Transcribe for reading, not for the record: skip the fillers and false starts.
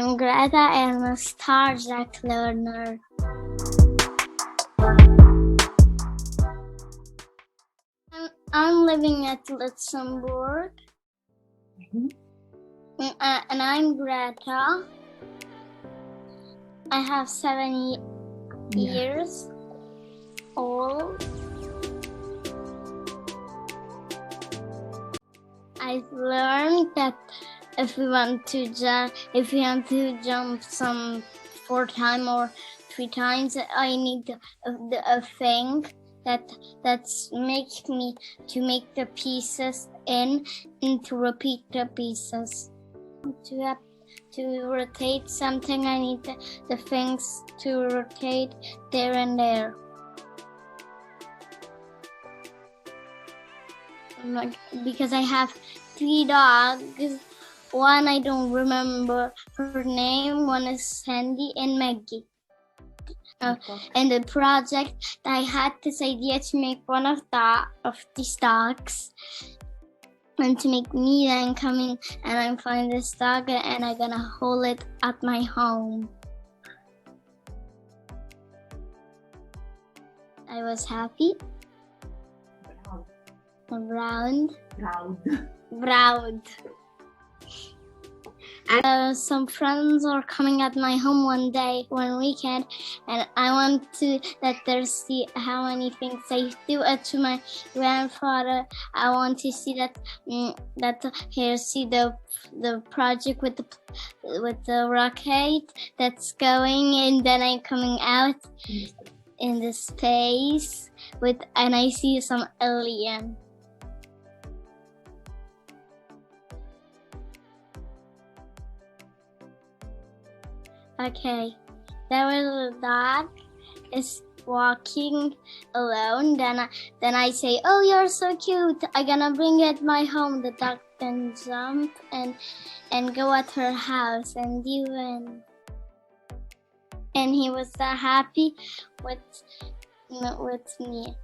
I'm Greta. I'm a StarJetLearner. I'm living at Luxembourg. And I'm Greta. I have 7 years old. I've learned that if you want to jump some 4 times or 3 times, I need a thing that's make me to make the pieces and to repeat the pieces. To rotate something, I need the things to rotate there and there. Because I have 3 dogs. One I don't remember her name. One is Sandy and Maggie. And the project, I had this idea to make one of these dogs, and to make me then coming and I find this dog and I'm gonna hold it at my home. I was happy. Proud. Some friends are coming at my home one weekend, and I want to let them see how many things I do to my grandfather. I want to see see the project with the rocket that's going, and then I'm coming out in the space and I see some alien. Okay, there was a dog is walking alone. Then I say, "Oh, you're so cute. I'm gonna bring it my home." The dog then jump and go at her house and and he was so happy with me.